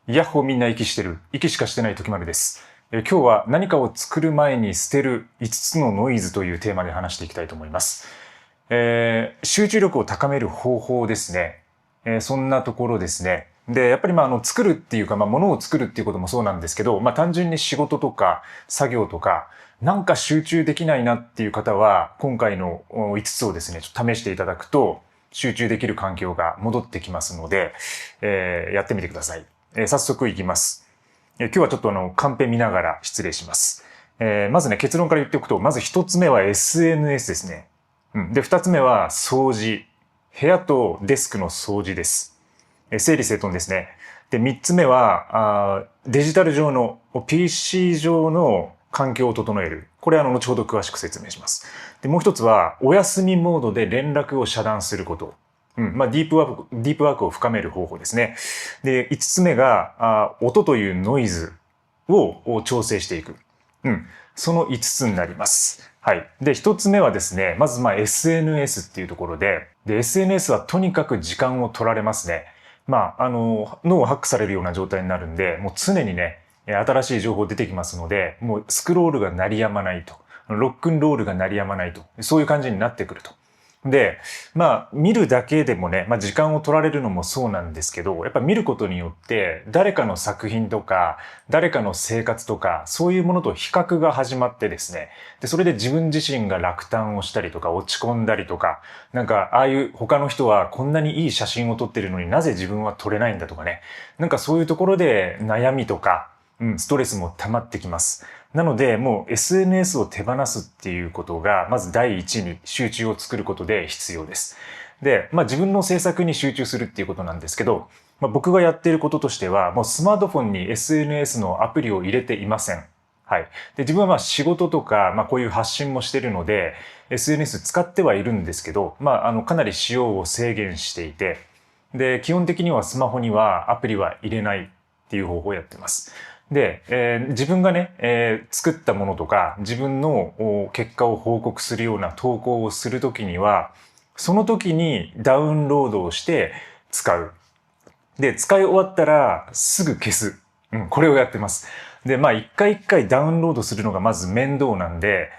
ヤッホーみんな息してる。息しかしてない時丸です。今日は何かを作る前に捨てる5つのノイズというテーマで話していきたいと思います。集中力を高める方法ですね。そんなところですね。で、やっぱり作るっていうか、物を作るっていうこともそうなんですけど、単純に仕事とか作業とか、なんか集中できないなっていう方は、今回の5つをですね、ちょっと試していただくと、集中できる環境が戻ってきますので、やってみてください。早速いきます。今日はちょっとカンペ見ながら失礼します。まずね、結論から言っておくと、まず一つ目は SNS ですね。で、二つ目は掃除。部屋とデスクの掃除です。整理整頓ですね。で、三つ目は、デジタル上の PC 上の環境を整える。これ後ほど詳しく説明します。で、もう一つは、お休みモードで連絡を遮断すること。ディープワークを深める方法ですね。で、5つ目が、音というノイズを調整していく。その5つになります。はい。で、1つ目はですね、まずSNS っていうところで、SNS はとにかく時間を取られますね。脳をハックされるような状態になるんで、もう常にね、新しい情報出てきますので、もうスクロールが鳴りやまないと。ロックンロールが鳴りやまないと。そういう感じになってくると。で、見るだけでもね、時間を取られるのもそうなんですけど、やっぱ見ることによって、誰かの作品とか、誰かの生活とか、そういうものと比較が始まってですね、で、それで自分自身が落胆をしたりとか、落ち込んだりとか、ああいう他の人はこんなにいい写真を撮ってるのになぜ自分は撮れないんだとかね、そういうところで悩みとか、ストレスも溜まってきます。なので、もう SNS を手放すっていうことが、まず第一に集中を作ることで必要です。で、自分の制作に集中するっていうことなんですけど、僕がやっていることとしては、もうスマートフォンに SNS のアプリを入れていません。はい。で、自分は仕事とか、こういう発信もしてるので、SNS 使ってはいるんですけど、かなり使用を制限していて、で、基本的にはスマホにはアプリは入れないっていう方法をやってます。で、自分がね、作ったものとか、自分の結果を報告するような投稿をするときには、その時にダウンロードをして使う。で、使い終わったらすぐ消す。これをやってます。で、一回一回ダウンロードするのがまず面倒なんで、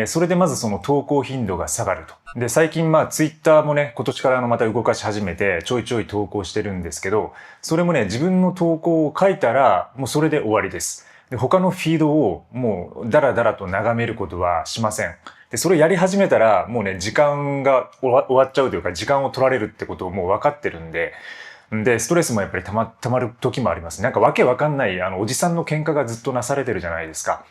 それでまずその投稿頻度が下がると。で、最近ツイッターもね、今年からまた動かし始めて、ちょいちょい投稿してるんですけど、それもね、自分の投稿を書いたら、もうそれで終わりです。で、他のフィードをもうダラダラと眺めることはしません。で、それやり始めたら、もうね、時間が終わっちゃうというか、時間を取られるってことをもう分かってるんで、で、ストレスもやっぱり溜まる時もあります。わけわかんない、おじさんの喧嘩がずっとなされてるじゃないですか。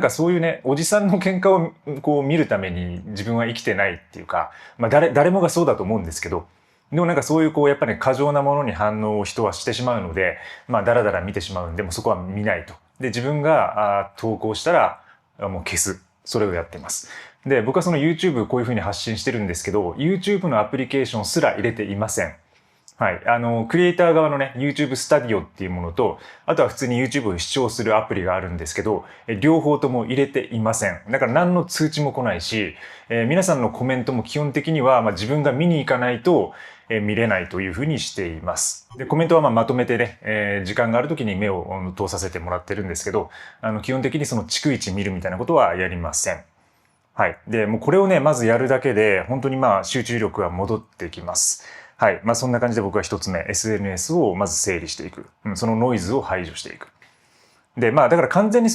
そういうね、おじさんの喧嘩をこう見るために自分は生きてないっていうか、誰もがそうだと思うんですけど、でもそういうやっぱり過剰なものに反応を人はしてしまうので、だらだら見てしまうんで、もうそこは見ないと。で、自分が投稿したら、もう消す。それをやっています。で、僕はその YouTube こういうふうに発信してるんですけど、YouTube のアプリケーションすら入れていません。はい。クリエイター側のね、YouTube スタディオっていうものと、あとは普通に YouTube を視聴するアプリがあるんですけど、両方とも入れていません。だから何の通知も来ないし、皆さんのコメントも基本的には、自分が見に行かないと、見れないというふうにしています。で、コメントはまとめてね、時間がある時に目を通させてもらってるんですけど、基本的にその逐一見るみたいなことはやりません。はい。で、もうこれをね、まずやるだけで、本当に集中力が戻ってきます。はい。そんな感じで僕は一つ目、SNS をまず整理していく。そのノイズを排除していく。で、だから完全に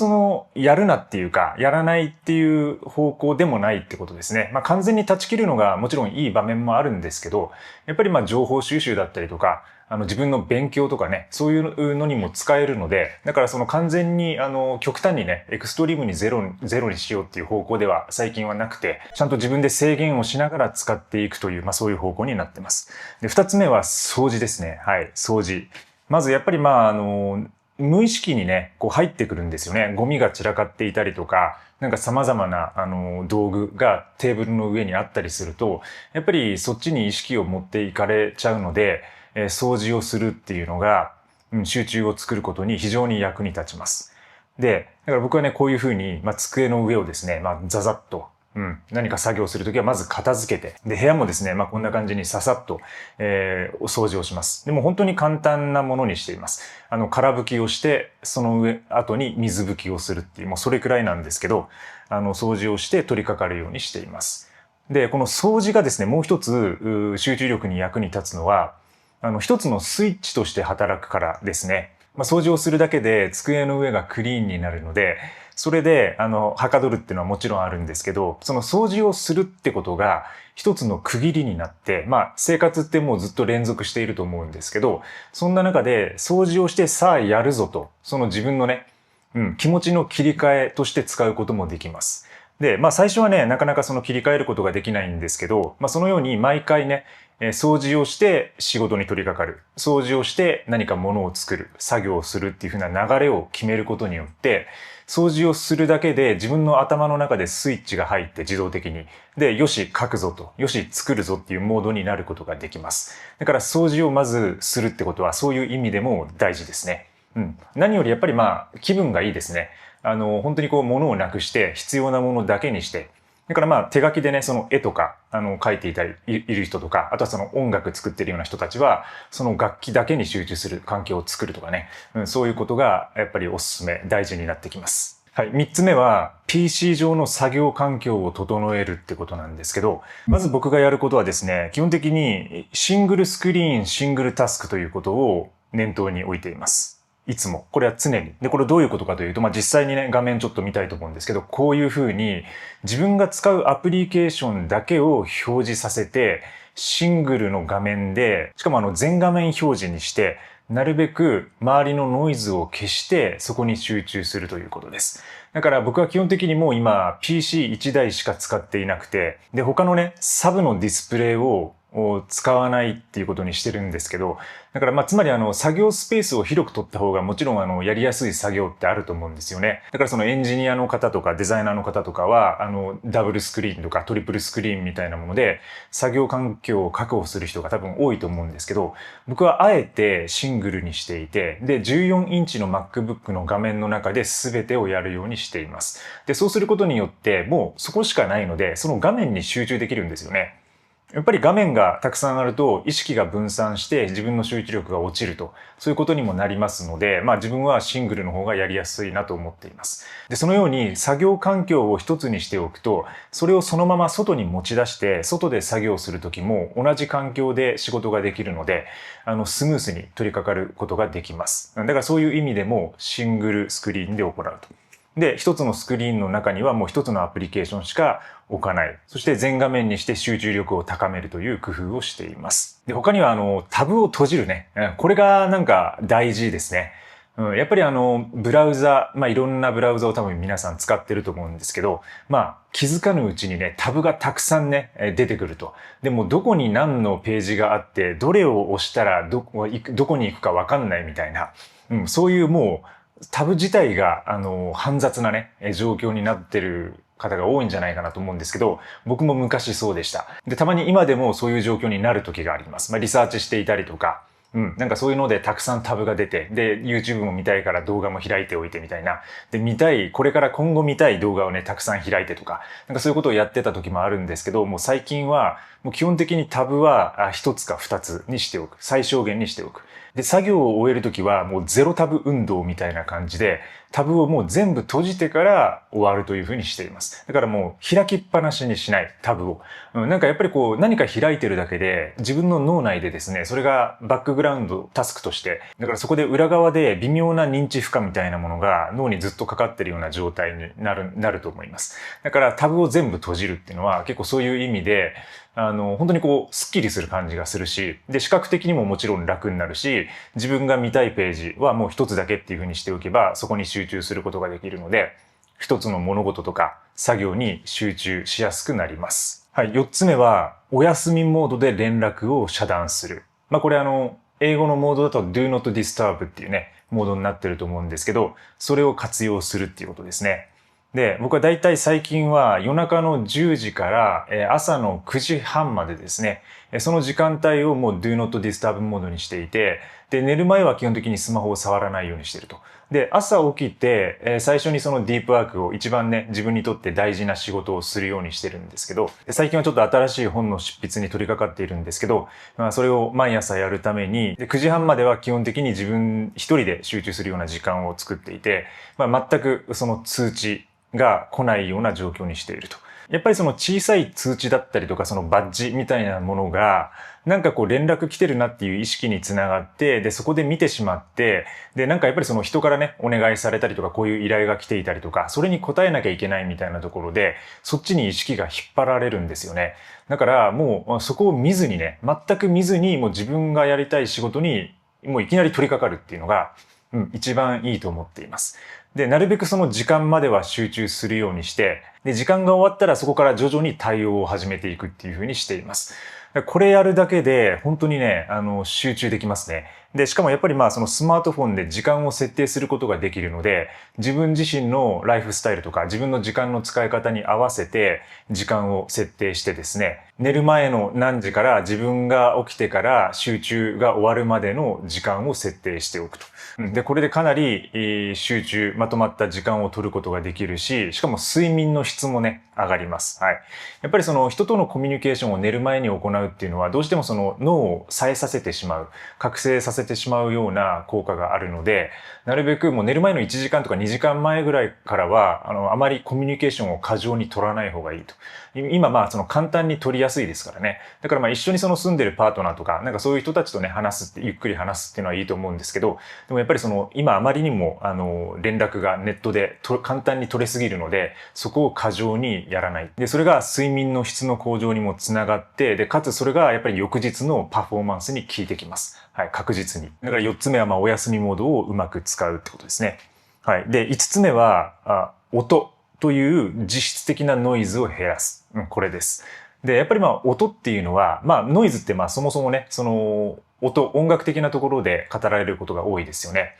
やるなっていうか、やらないっていう方向でもないってことですね。完全に断ち切るのがもちろんいい場面もあるんですけど、やっぱり情報収集だったりとか、自分の勉強とかね、そういうのにも使えるので、だから完全に、極端にね、エクストリームにゼロにしようっていう方向では最近はなくて、ちゃんと自分で制限をしながら使っていくという、そういう方向になってます。で、二つ目は掃除ですね。はい、掃除。まずやっぱり無意識にね、こう入ってくるんですよね。ゴミが散らかっていたりとか、様々な、道具がテーブルの上にあったりすると、やっぱりそっちに意識を持っていかれちゃうので、掃除をするっていうのが、集中を作ることに非常に役に立ちます。で、だから僕はね、こういうふうに、机の上をですね、ザザッと、何か作業するときはまず片付けて、で、部屋もですね、こんな感じにささっと、お掃除をします。でも本当に簡単なものにしています。空拭きをして、その後に水拭きをするっていう、もうそれくらいなんですけど、掃除をして取り掛かるようにしています。で、この掃除がですね、もう一つ、集中力に役に立つのは、一つのスイッチとして働くからですね。掃除をするだけで机の上がクリーンになるので、それで、はかどるっていうのはもちろんあるんですけど、その掃除をするってことが一つの区切りになって、生活ってもうずっと連続していると思うんですけど、そんな中で掃除をしてさあやるぞと、その自分のね、気持ちの切り替えとして使うこともできます。で、最初はね、なかなかその切り替えることができないんですけど、そのように毎回ね、掃除をして仕事に取り掛かる。掃除をして何か物を作る。作業をするっていう風な流れを決めることによって、掃除をするだけで自分の頭の中でスイッチが入って自動的に。で、よし、書くぞと。よし、作るぞっていうモードになることができます。だから掃除をまずするってことはそういう意味でも大事ですね。何よりやっぱり気分がいいですね。本当に物をなくして必要なものだけにして、だから手書きでね、その絵とか、描いている人とか、あとはその音楽作ってるような人たちは、その楽器だけに集中する環境を作るとかね、そういうことがやっぱりおすすめ、大事になってきます。はい。三つ目は、PC 上の作業環境を整えるってことなんですけど、まず僕がやることはですね、基本的にシングルスクリーン、シングルタスクということを念頭に置いています。いつも。これは常に。で、これどういうことかというと、実際にね、画面ちょっと見たいと思うんですけど、こういうふうに自分が使うアプリケーションだけを表示させて、シングルの画面で、しかも全画面表示にして、なるべく周りのノイズを消してそこに集中するということです。だから僕は基本的にもう今 PC1 台しか使っていなくて、で他のね、サブのディスプレイを使わないっていうことにしてるんですけど、だからつまり作業スペースを広く取った方がもちろんやりやすい作業ってあると思うんですよね。だからそのエンジニアの方とかデザイナーの方とかはダブルスクリーンとかトリプルスクリーンみたいなもので作業環境を確保する人が多分多いと思うんですけど、僕はあえてシングルにしていて、で14インチの MacBook の画面の中で全てをやるようにしています。でそうすることによってもうそこしかないので、その画面に集中できるんですよね。やっぱり画面がたくさんあると意識が分散して自分の集中力が落ちると、そういうことにもなりますので、自分はシングルの方がやりやすいなと思っています。で、そのように作業環境を一つにしておくと、それをそのまま外に持ち出して、外で作業するときも同じ環境で仕事ができるので、スムースに取り掛かることができます。だからそういう意味でもシングルスクリーンで行うと。で、一つのスクリーンの中にはもう一つのアプリケーションしか置かない。そして全画面にして集中力を高めるという工夫をしています。で、他にはタブを閉じるね。これがなんか大事ですね。やっぱりブラウザ、いろんなブラウザを多分皆さん使ってると思うんですけど、気づかぬうちにね、タブがたくさんね、出てくると。でもどこに何のページがあって、どれを押したらどこに行くかわかんないみたいな、そういうもう、タブ自体が、煩雑なね、状況になってる方が多いんじゃないかなと思うんですけど、僕も昔そうでした。で、たまに今でもそういう状況になる時があります。リサーチしていたりとか、なんかそういうのでたくさんタブが出て、で、YouTube も見たいから動画も開いておいてみたいな。で、これから今後見たい動画をね、たくさん開いてとか、なんかそういうことをやってた時もあるんですけど、もう最近は、もう基本的にタブは一つか二つにしておく。最小限にしておく。で、作業を終えるときはもうゼロタブ運動みたいな感じで、タブをもう全部閉じてから終わるというふうにしています。だからもう開きっぱなしにしないタブを。なんかやっぱり何か開いてるだけで自分の脳内でですね、それがバックグラウンドタスクとして、だからそこで裏側で微妙な認知負荷みたいなものが脳にずっとかかってるような状態になると思います。だからタブを全部閉じるっていうのは結構そういう意味で、本当にスッキリする感じがするし、で、視覚的にももちろん楽になるし、自分が見たいページはもう一つだけっていう風にしておけば、そこに集中することができるので、一つの物事とか作業に集中しやすくなります。はい、四つ目は、お休みモードで連絡を遮断する。これ英語のモードだと Do not disturb っていうね、モードになってると思うんですけど、それを活用するっていうことですね。で、僕はだいたい最近は夜中の10時から朝の9時半までですね、その時間帯をもう Do Not Disturb モードにしていて、で、寝る前は基本的にスマホを触らないようにしてると。で、朝起きて、最初にそのディープワークを一番ね、自分にとって大事な仕事をするようにしてるんですけど、最近はちょっと新しい本の執筆に取り掛かっているんですけど、それを毎朝やるために、9時半までは基本的に自分一人で集中するような時間を作っていて、全くその通知が来ないような状況にしていると。やっぱりその小さい通知だったりとかそのバッジみたいなものがなんかこう連絡来てるなっていう意識につながって、で、そこで見てしまって、で、なんかやっぱりその人からね、お願いされたりとかこういう依頼が来ていたりとか、それに応えなきゃいけないみたいなところで、そっちに意識が引っ張られるんですよね。だからもうそこを見ずにね、全く見ずにもう自分がやりたい仕事にもういきなり取り掛かるっていうのが、一番いいと思っています。で、なるべくその時間までは集中するようにして、で、時間が終わったらそこから徐々に対応を始めていくっていうふうにしています。これやるだけで本当にね、集中できますね。で、しかもやっぱりそのスマートフォンで時間を設定することができるので、自分自身のライフスタイルとか自分の時間の使い方に合わせて時間を設定してですね、寝る前の何時から自分が起きてから集中が終わるまでの時間を設定しておくと。で、これでかなり集中、まとまった時間を取ることができるし、しかも睡眠の質もね、上がります。はい。やっぱりその人とのコミュニケーションを寝る前に行うっていうのは、どうしてもその脳を冴えさせてしまう、覚醒させてしまうような効果があるので、なるべくもう寝る前の1時間とか2時間前ぐらいからは、あまりコミュニケーションを過剰に取らない方がいいと。今その簡単に取りやすいですからね。だから一緒にその住んでるパートナーとか、なんかそういう人たちとね、話すって、ゆっくり話すっていうのはいいと思うんですけど、でもやっぱりその、今あまりにも、連絡がネットで簡単に取れすぎるので、そこを過剰にやらない。で、それが睡眠の質の向上にもつながって、で、かつそれがやっぱり翌日のパフォーマンスに効いてきます。はい、確実に。だから4つ目はお休みモードをうまく使うってことですね。はい。で、5つ目は、音という実質的なノイズを減らす。これです。で、やっぱり音っていうのは、ノイズってそもそもね、その音楽的なところで語られることが多いですよね。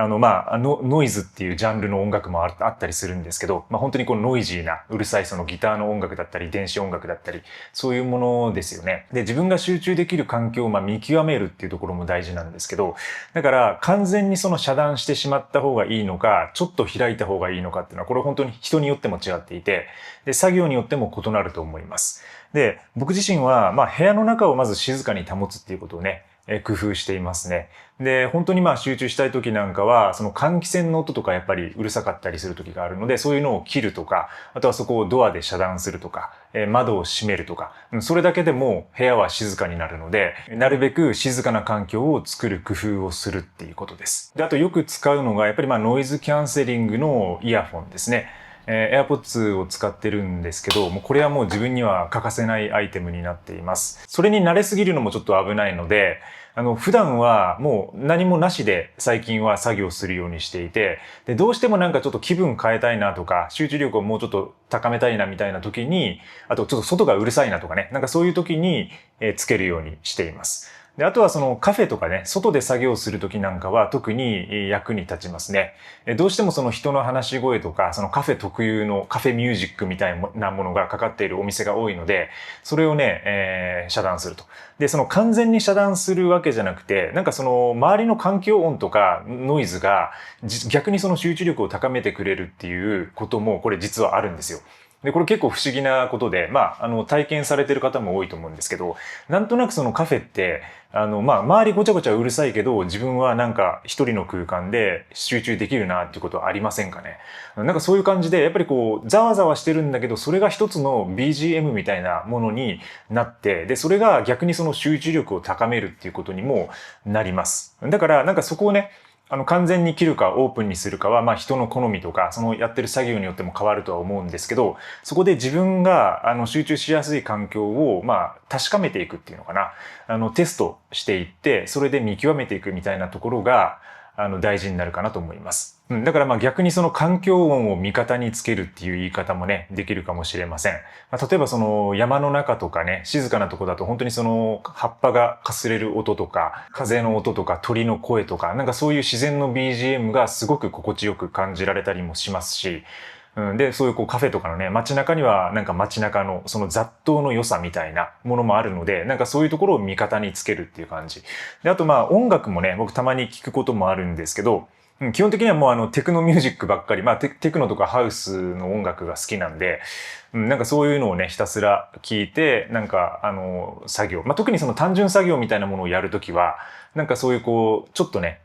ノイズっていうジャンルの音楽もあったりするんですけど、本当にこのノイジーな、うるさいそのギターの音楽だったり、電子音楽だったり、そういうものですよね。で、自分が集中できる環境を見極めるっていうところも大事なんですけど、だから完全にその遮断してしまった方がいいのか、ちょっと開いた方がいいのかっていうのは、これ本当に人によっても違っていて、で、作業によっても異なると思います。で、僕自身は、部屋の中をまず静かに保つっていうことをね、工夫していますね。で、本当に集中したい時なんかは、その換気扇の音とかやっぱりうるさかったりする時があるので、そういうのを切るとか、あとはそこをドアで遮断するとか、窓を閉めるとか、それだけでも部屋は静かになるので、なるべく静かな環境を作る工夫をするっていうことです。で、あとよく使うのが、やっぱりノイズキャンセリングのイヤフォンですね。AirPods を使ってるんですけど、これはもう自分には欠かせないアイテムになっています。それに慣れすぎるのもちょっと危ないので、普段はもう何もなしで最近は作業するようにしていて、で、どうしてもなんかちょっと気分変えたいなとか、集中力をもうちょっと高めたいなみたいな時に、あとちょっと外がうるさいなとかね、なんかそういう時につけるようにしています。で、あとはそのカフェとかね、外で作業するときなんかは特に役に立ちますね。どうしてもその人の話し声とか、そのカフェ特有のカフェミュージックみたいなものがかかっているお店が多いので、それをね、遮断すると。で、その完全に遮断するわけじゃなくて、なんかその周りの環境音とかノイズが逆にその集中力を高めてくれるっていうこともこれ実はあるんですよ。で、これ結構不思議なことで、体験されてる方も多いと思うんですけど、なんとなくそのカフェって、周りごちゃごちゃうるさいけど、自分はなんか一人の空間で集中できるなっていうことはありませんかね。なんかそういう感じで、やっぱりこう、ざわざわしてるんだけど、それが一つの BGM みたいなものになって、で、それが逆にその集中力を高めるっていうことにもなります。だから、なんかそこをね、完全に切るかオープンにするかは、人の好みとか、そのやってる作業によっても変わるとは思うんですけど、そこで自分が、集中しやすい環境を、確かめていくっていうのかな。テストしていって、それで見極めていくみたいなところが、大事になるかなと思います。だから逆にその環境音を味方につけるっていう言い方もね、できるかもしれません。例えばその山の中とかね、静かなとこだと本当にその葉っぱがかすれる音とか、風の音とか鳥の声とか、なんかそういう自然の BGM がすごく心地よく感じられたりもしますし、で、そういうカフェとかのね、街中にはなんか街中のその雑踏の良さみたいなものもあるので、なんかそういうところを味方につけるっていう感じ。で、あと音楽もね、僕たまに聞くこともあるんですけど、基本的にはもうテクノミュージックばっかり、テクノとかハウスの音楽が好きなんで、なんかそういうのをね、ひたすら聞いて、なんか作業、特にその単純作業みたいなものをやるときは、なんかそういうちょっとね、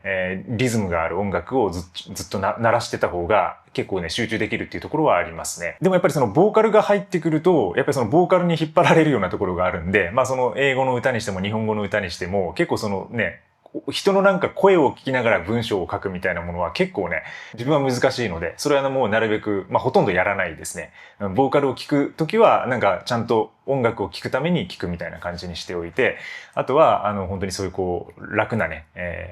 リズムがある音楽をずっと鳴らしてた方が結構ね、集中できるっていうところはありますね。でもやっぱりそのボーカルが入ってくると、やっぱりそのボーカルに引っ張られるようなところがあるんで、その英語の歌にしても日本語の歌にしても、結構そのね、人のなんか声を聞きながら文章を書くみたいなものは結構ね、自分は難しいので、それはもうなるべく、ほとんどやらないですね。ボーカルを聞くときは、なんかちゃんと音楽を聴くために聴くみたいな感じにしておいて、あとは、本当にそういう楽なね、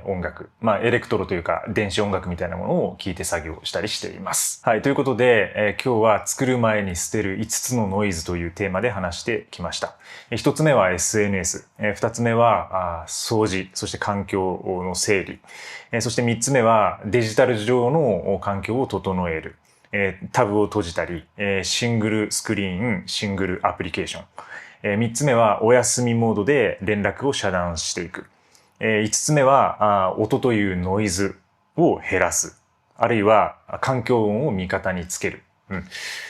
音楽。エレクトロというか、電子音楽みたいなものを聴いて作業したりしています。はい、ということで、今日は作る前に捨てる5つのノイズというテーマで話してきました。1つ目は SNS。2つ目は、掃除、そして環境の整理。そして3つ目は、デジタル上の環境を整える。タブを閉じたり、シングルスクリーン、シングルアプリケーション。3つ目はお休みモードで連絡を遮断していく。5つ目は音というノイズを減らす。あるいは環境音を味方につける。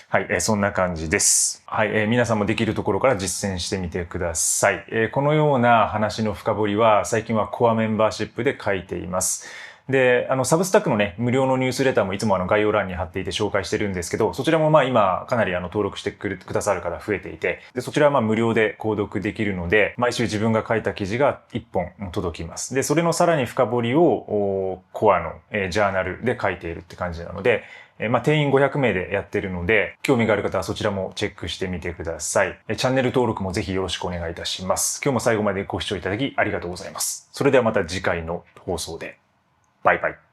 はい、そんな感じです。はい、皆さんもできるところから実践してみてください。このような話の深掘りは最近はコアメンバーシップで書いています。で、サブスタックのね、無料のニュースレターもいつも概要欄に貼っていて紹介してるんですけど、そちらも今かなり登録してくださる方増えていて、で、そちらは無料で購読できるので、毎週自分が書いた記事が1本届きます。で、それのさらに深掘りをコアのジャーナルで書いているって感じなので、定員500名でやってるので、興味がある方はそちらもチェックしてみてください。チャンネル登録もぜひよろしくお願いいたします。今日も最後までご視聴いただきありがとうございます。それではまた次回の放送で。バイバイ。